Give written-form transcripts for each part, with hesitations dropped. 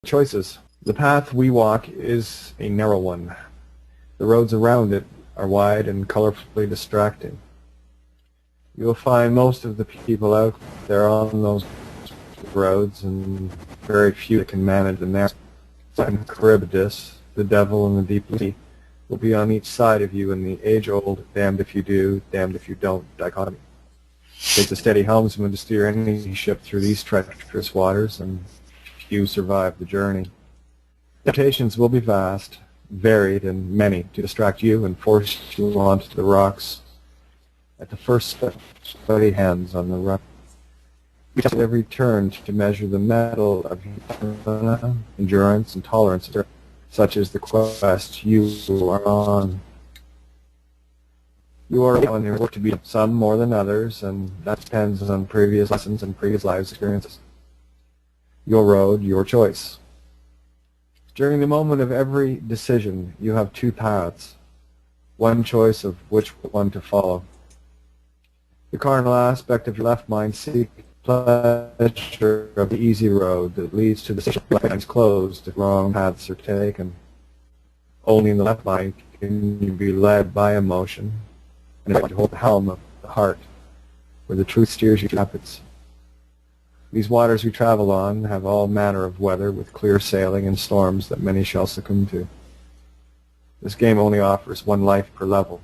Choices. The path we walk is a narrow one. The roads around it are wide and colorfully distracting. You will find most of the people out there on those roads, and very few that can manage the narrow. Charybdis, the devil and the deep sea, will be on each side of you in the age-old damned if you do, damned if you don't dichotomy. It takes a steady helmsman to steer any ship through these treacherous waters, and few survive the journey. Temptations will be vast, varied, and many to distract you and force you onto the rocks. At the first step, steady hands on the rock. You test every turn to measure the mettle of endurance and tolerance, such as the quest you are on. You are on your work to be some more than others, and that depends on previous lessons and previous lives experiences. Your road, your choice. During the moment of every decision, you have two paths, one choice of which one to follow. The carnal aspect of your left mind seeks pleasure of the easy road that leads to the station lines closed if wrong paths are taken. Only in the left mind can you be led by emotion, and you hold the helm of the heart, where the truth steers you to rapids. These waters we travel on have all manner of weather, with clear sailing and storms that many shall succumb to. This game only offers one life per level.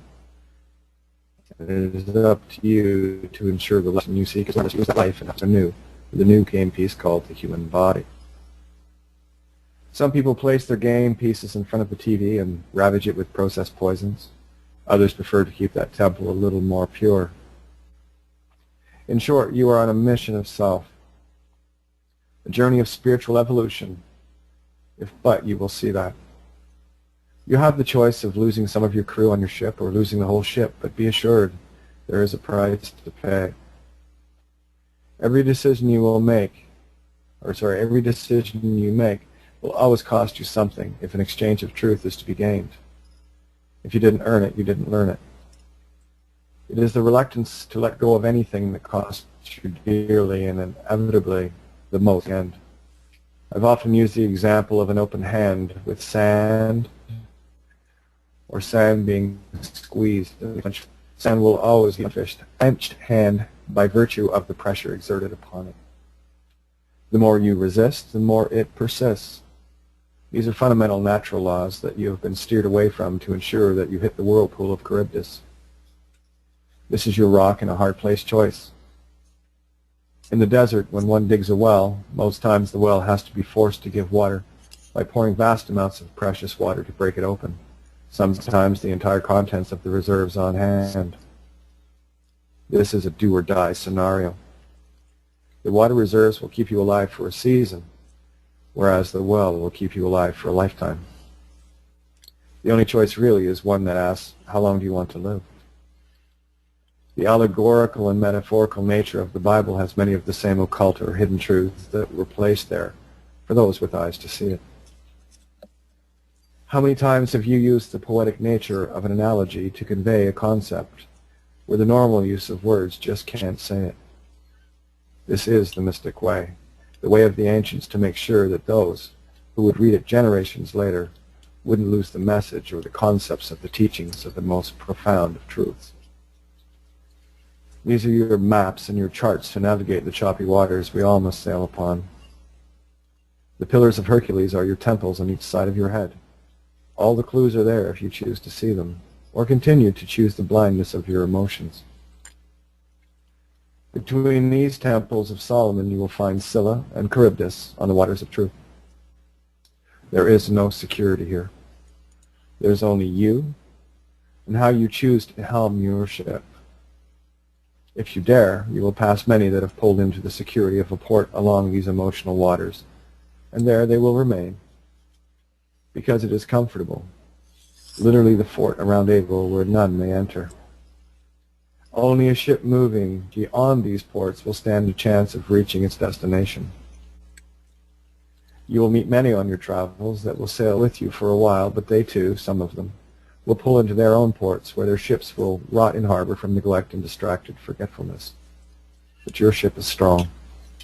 And it is up to you to ensure the lesson you seek is to use that life and after new, the new game piece called the human body. Some people place their game pieces in front of the TV and ravage it with processed poisons. Others prefer to keep that temple a little more pure. In short, you are on a mission of self, a journey of spiritual evolution, if but you will see that. You have the choice of losing some of your crew on your ship or losing the whole ship, but be assured there is a price to pay. Every decision you make will always cost you something if an exchange of truth is to be gained. If you didn't earn it, you didn't learn it. It is the reluctance to let go of anything that costs you dearly and inevitably the most end. I've often used the example of an open hand with sand, or sand being squeezed. Sand will always be a clenched hand by virtue of the pressure exerted upon it. The more you resist, the more it persists. These are fundamental natural laws that you have been steered away from to ensure that you hit the whirlpool of Charybdis. This is your rock and a hard place choice. In the desert, when one digs a well, most times the well has to be forced to give water by pouring vast amounts of precious water to break it open. Sometimes the entire contents of the reserves on hand. This is a do-or-die scenario. The water reserves will keep you alive for a season, whereas the well will keep you alive for a lifetime. The only choice really is one that asks, how long do you want to live? The allegorical and metaphorical nature of the Bible has many of the same occult or hidden truths that were placed there for those with eyes to see it. How many times have you used the poetic nature of an analogy to convey a concept where the normal use of words just can't say it? This is the mystic way, the way of the ancients to make sure that those who would read it generations later wouldn't lose the message or the concepts of the teachings of the most profound of truths. These are your maps and your charts to navigate the choppy waters we all must sail upon. The pillars of Hercules are your temples on each side of your head. All the clues are there if you choose to see them, or continue to choose the blindness of your emotions. Between these temples of Solomon you will find Scylla and Charybdis on the waters of truth. There is no security here. There is only you and how you choose to helm your ship. If you dare, you will pass many that have pulled into the security of a port along these emotional waters, and there they will remain, because it is comfortable, literally the fort around Abel where none may enter. Only a ship moving beyond these ports will stand a chance of reaching its destination. You will meet many on your travels that will sail with you for a while, but they too, some of them, will pull into their own ports where their ships will rot in harbor from neglect and distracted forgetfulness. But your ship is strong,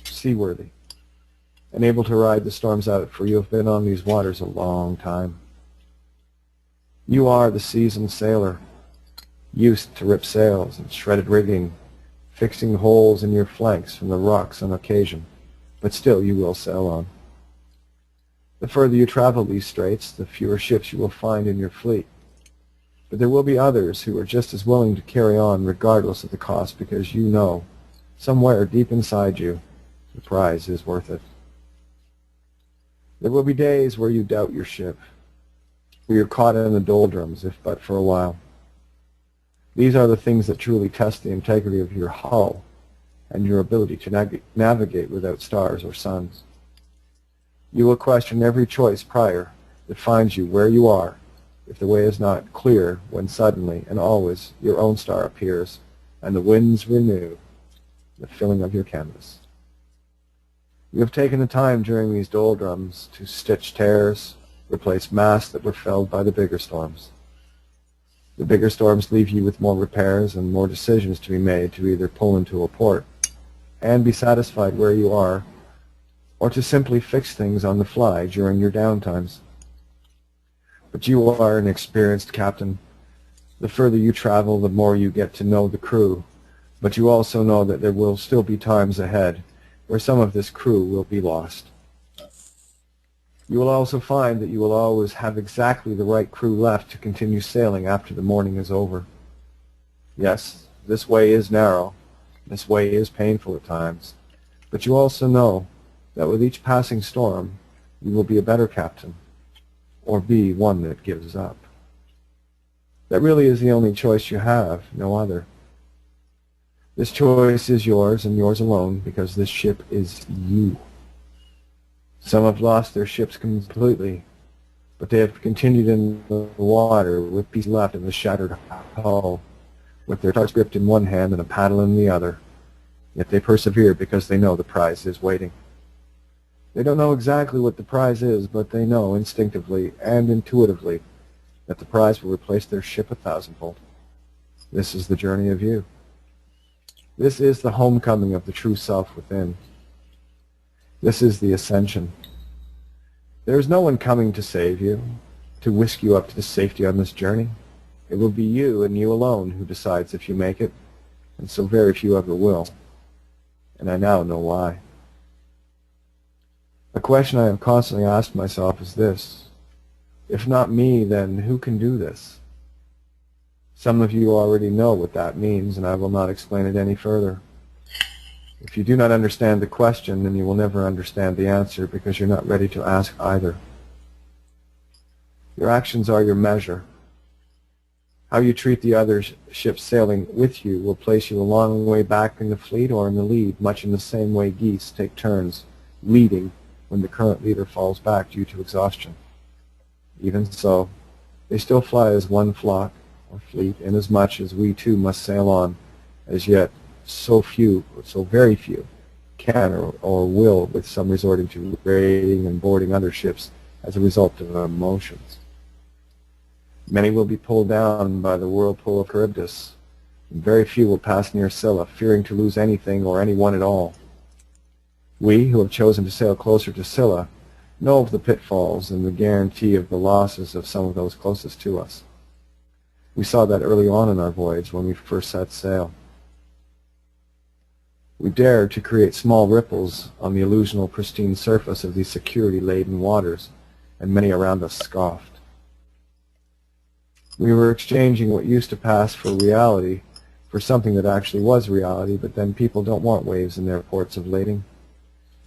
seaworthy. and able to ride the storms out, for you have been on these waters a long time. You are the seasoned sailor, used to rip sails and shredded rigging, fixing holes in your flanks from the rocks on occasion, but still you will sail on. The further you travel these straits, the fewer ships you will find in your fleet. But there will be others who are just as willing to carry on regardless of the cost, because you know, somewhere deep inside you, the prize is worth it. There will be days where you doubt your ship, where you're caught in the doldrums, if but for a while. These are the things that truly test the integrity of your hull and your ability to navigate without stars or suns. You will question every choice prior that finds you where you are, if the way is not clear, when suddenly and always your own star appears and the winds renew the filling of your canvas. You have taken the time during these doldrums to stitch tears, replace masts that were felled by the bigger storms. The bigger storms leave you with more repairs and more decisions to be made to either pull into a port and be satisfied where you are, or to simply fix things on the fly during your downtimes. But you are an experienced captain. The further you travel, the more you get to know the crew, but you also know that there will still be times ahead where some of this crew will be lost. You will also find that you will always have exactly the right crew left to continue sailing after the morning is over. Yes, this way is narrow, this way is painful at times, but you also know that with each passing storm, you will be a better captain, or be one that gives up. That really is the only choice you have, no other. This choice is yours and yours alone, because this ship is you. Some have lost their ships completely, but they have continued in the water with pieces left in the shattered hull, with their tarts gripped in one hand and a paddle in the other. Yet they persevere because they know the prize is waiting. They don't know exactly what the prize is, but they know instinctively and intuitively that the prize will replace their ship 1,000-fold. This is the journey of you. This is the homecoming of the true self within. This is the ascension. There is no one coming to save you, to whisk you up to safety on this journey. It will be you and you alone who decides if you make it, and so very few ever will. And I now know why. A question I have constantly asked myself is this: if not me, then who can do this? Some of you already know what that means, and I will not explain it any further. If you do not understand the question, then you will never understand the answer, because you're not ready to ask either. Your actions are your measure. How you treat the other ships sailing with you will place you a long way back in the fleet or in the lead, much in the same way geese take turns leading when the current leader falls back due to exhaustion. Even so, they still fly as one flock or fleet, inasmuch as we too must sail on, as yet so very few, can or will, with some resorting to raiding and boarding other ships as a result of emotions. Many will be pulled down by the whirlpool of Charybdis, and very few will pass near Scylla, fearing to lose anything or anyone at all. We, who have chosen to sail closer to Scylla, know of the pitfalls and the guarantee of the losses of some of those closest to us. We saw that early on in our voyage when we first set sail. We dared to create small ripples on the illusional pristine surface of these security-laden waters, and many around us scoffed. We were exchanging what used to pass for reality for something that actually was reality, but then people don't want waves in their ports of lading.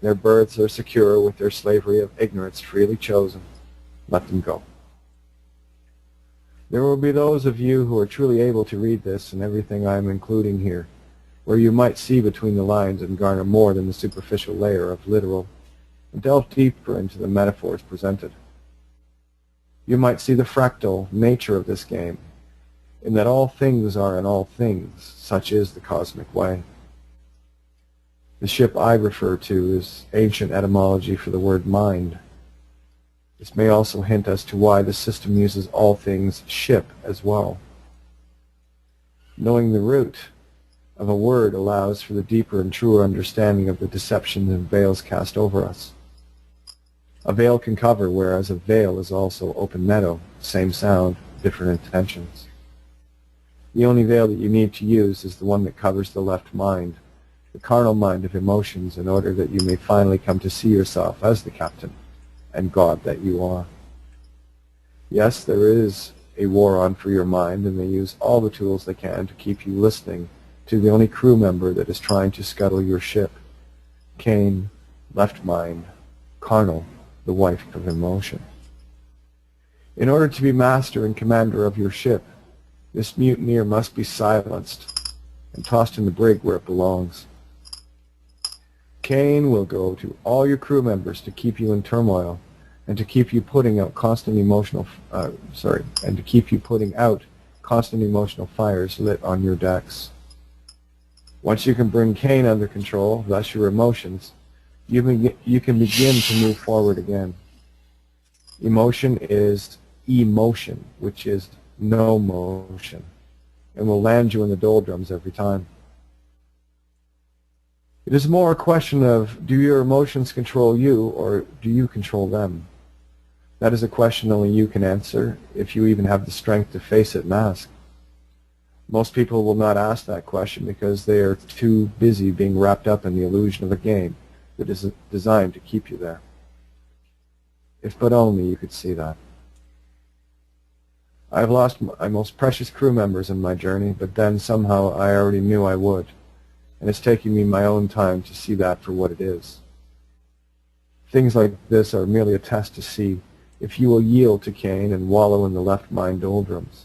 Their berths are secure with their slavery of ignorance freely chosen. Let them go. There will be those of you who are truly able to read this and everything I am including here, where you might see between the lines and garner more than the superficial layer of literal, and delve deeper into the metaphors presented. You might see the fractal nature of this game, in that all things are in all things. Such is the cosmic way. The ship I refer to is ancient etymology for the word mind. This may also hint as to why the system uses all things ship as well. Knowing the root of a word allows for the deeper and truer understanding of the deception and veils cast over us. A veil can cover, whereas a veil is also open meadow, same sound, different intentions. The only veil that you need to use is the one that covers the left mind, the carnal mind of emotions, in order that you may finally come to see yourself as the captain and God that you are. Yes, there is a war on for your mind, and they use all the tools they can to keep you listening to the only crew member that is trying to scuttle your ship. Cain, left mind, carnal, the wife of emotion. In order to be master and commander of your ship, this mutineer must be silenced and tossed in the brig where it belongs. Cain will go to all your crew members to keep you in turmoil and to keep you putting out constant emotional fires lit on your decks. Once you can bring Cain under control, thus your emotions, you can begin to move forward again. Emotion is emotion, which is no motion, and will land you in the doldrums every time. It is more a question of, do your emotions control you, or do you control them? That is a question only you can answer, if you even have the strength to face it and ask. Most people will not ask that question because they are too busy being wrapped up in the illusion of a game that is designed to keep you there. If but only you could see that. I have lost my most precious crew members in my journey, but then somehow I already knew I would, and it's taking me my own time to see that for what it is. Things like this are merely a test to see if you will yield to Cain and wallow in the left mind doldrums.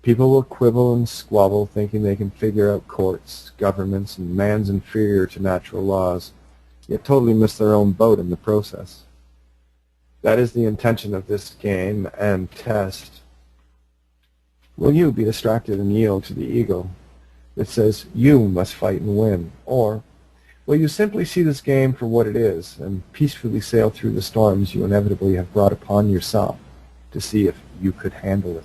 People will quibble and squabble, thinking they can figure out courts, governments, and man's inferior to natural laws, yet totally miss their own boat in the process. That is the intention of this game and test. Will you be distracted and yield to the ego that says you must fight and win? Or will you simply see this game for what it is and peacefully sail through the storms you inevitably have brought upon yourself to see if you could handle it?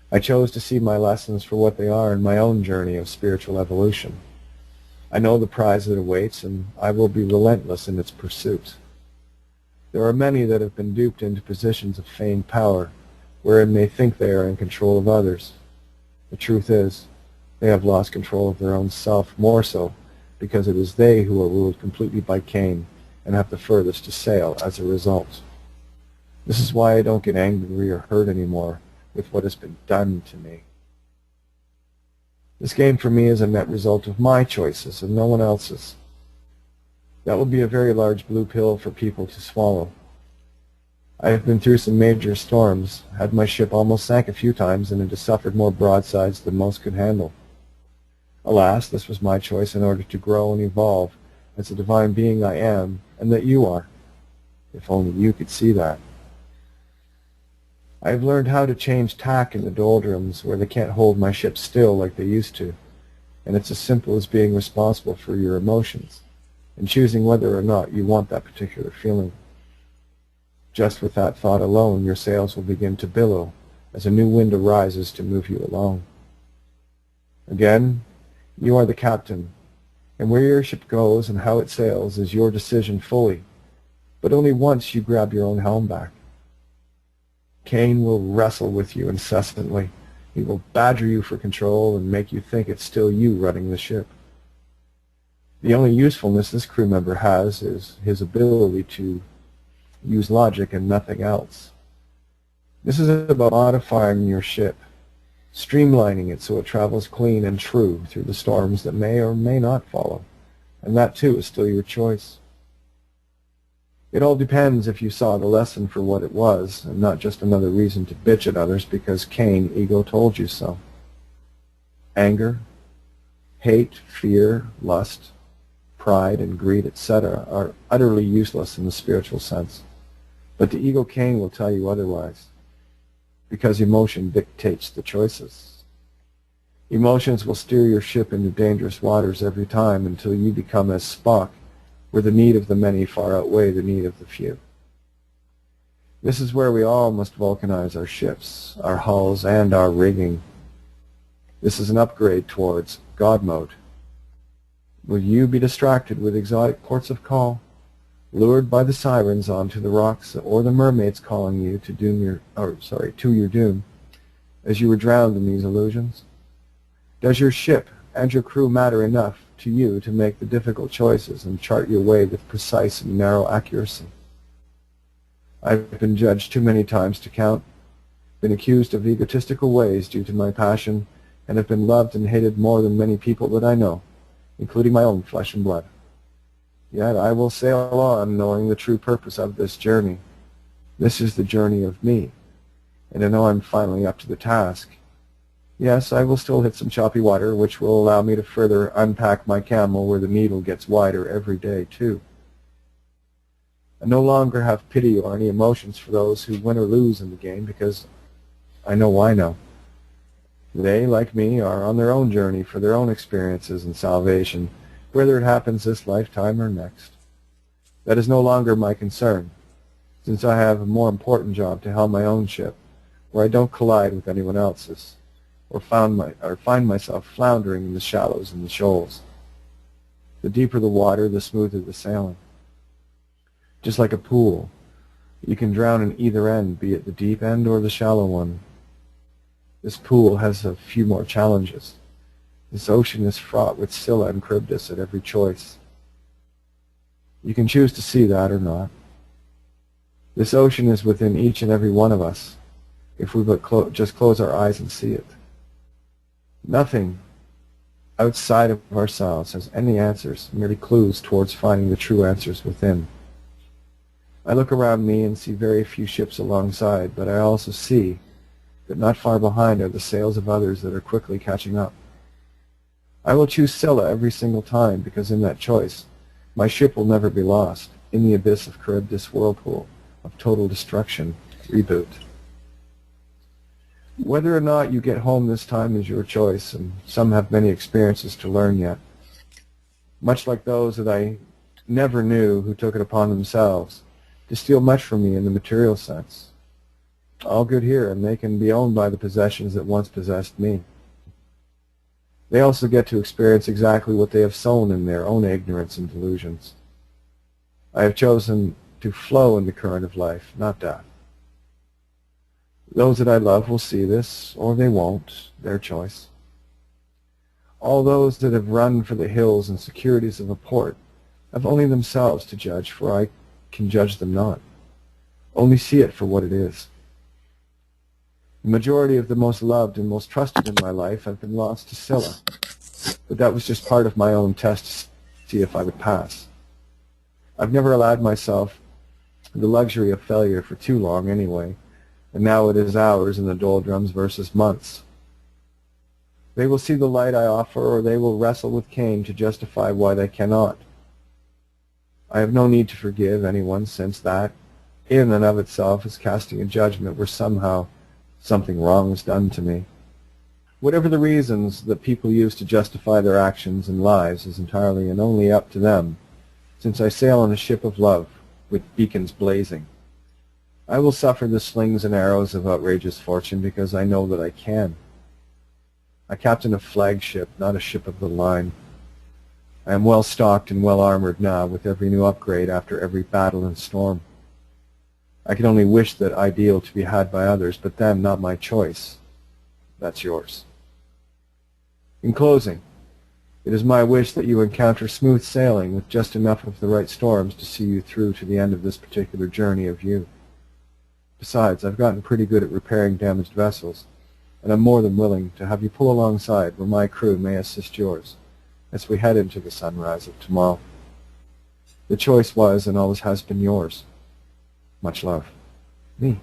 I chose to see my lessons for what they are in my own journey of spiritual evolution. I know the prize that awaits, and I will be relentless in its pursuit. There are many that have been duped into positions of feigned power, wherein they think they are in control of others. The truth is, they have lost control of their own self, more so because it is they who are ruled completely by Cain and have the furthest to sail as a result. This is why I don't get angry or hurt anymore with what has been done to me. This game for me is a net result of my choices and no one else's. That will be a very large blue pill for people to swallow. I have been through some major storms, had my ship almost sank a few times, and it has suffered more broadsides than most could handle. Alas, this was my choice in order to grow and evolve as the divine being I am, and that you are. If only you could see that. I have learned how to change tack in the doldrums where they can't hold my ship still like they used to, and it's as simple as being responsible for your emotions and choosing whether or not you want that particular feeling. Just with that thought alone, your sails will begin to billow as a new wind arises to move you along. Again, you are the captain, and where your ship goes and how it sails is your decision fully, but only once you grab your own helm back. Cain will wrestle with you incessantly. He will badger you for control and make you think it's still you running the ship. The only usefulness this crew member has is his ability to use logic and nothing else. This is about modifying your ship, streamlining it so it travels clean and true through the storms that may or may not follow, and that too is still your choice. It all depends if you saw the lesson for what it was, and not just another reason to bitch at others because Cain, ego, told you so. Anger, hate, fear, lust, pride, and greed, etc. are utterly useless in the spiritual sense. But the ego Cain will tell you otherwise, because emotion dictates the choices. Emotions will steer your ship into dangerous waters every time until you become as Spock, where the need of the many far outweigh the need of the few. This is where we all must vulcanize our ships, our hulls, and our rigging. This is an upgrade towards God mode. Will you be distracted with exotic ports of call, lured by the sirens onto the rocks or the mermaids calling you to to your doom as you were drowned in these illusions? Does your ship and your crew matter enough to you to make the difficult choices and chart your way with precise and narrow accuracy? I've been judged too many times to count, been accused of egotistical ways due to my passion, and have been loved and hated more than many people that I know, including my own flesh and blood. Yet I will sail on knowing the true purpose of this journey. This is the journey of me, and I know I'm finally up to the task. Yes, I will still hit some choppy water, which will allow me to further unpack my camel where the needle gets wider every day, too. I no longer have pity or any emotions for those who win or lose in the game, because I know why now. They, like me, are on their own journey for their own experiences and salvation, whether it happens this lifetime or next. That is no longer my concern, since I have a more important job to helm my own ship, where I don't collide with anyone else's, or find myself floundering in the shallows and the shoals. The deeper the water, the smoother the sailing. Just like a pool, you can drown in either end, be it the deep end or the shallow one. This pool has a few more challenges. This ocean is fraught with Scylla and Charybdis at every choice. You can choose to see that or not. This ocean is within each and every one of us, if we but just close our eyes and see it. Nothing outside of ourselves has any answers, merely clues towards finding the true answers within. I look around me and see very few ships alongside, but I also see that not far behind are the sails of others that are quickly catching up. I will choose Scylla every single time, because in that choice, my ship will never be lost in the abyss of Charybdis whirlpool of total destruction reboot. Whether or not you get home this time is your choice, and some have many experiences to learn yet. Much like those that I never knew who took it upon themselves to steal much from me in the material sense. All good here, and they can be owned by the possessions that once possessed me. They also get to experience exactly what they have sown in their own ignorance and delusions. I have chosen to flow in the current of life, not death. Those that I love will see this, or they won't, their choice. All those that have run for the hills and securities of a port have only themselves to judge, for I can judge them not. Only see it for what it is. The majority of the most loved and most trusted in my life have been lost to Scylla, but that was just part of my own test to see if I would pass. I've never allowed myself the luxury of failure for too long anyway, and now it is hours in the doldrums versus months. They will see the light I offer, or they will wrestle with Cain to justify why they cannot. I have no need to forgive anyone, since that, in and of itself, is casting a judgment where somehow something wrong was done to me. Whatever the reasons that people use to justify their actions and lives is entirely and only up to them, since I sail on a ship of love, with beacons blazing. I will suffer the slings and arrows of outrageous fortune, because I know that I can. I captain a flagship, not a ship of the line. I am well stocked and well armored now, with every new upgrade after every battle and storm. I can only wish that ideal to be had by others, but then not my choice. That's yours. In closing, it is my wish that you encounter smooth sailing with just enough of the right storms to see you through to the end of this particular journey of you. Besides, I've gotten pretty good at repairing damaged vessels, and I'm more than willing to have you pull alongside where my crew may assist yours as we head into the sunrise of tomorrow. The choice was and always has been yours. Much love. Me.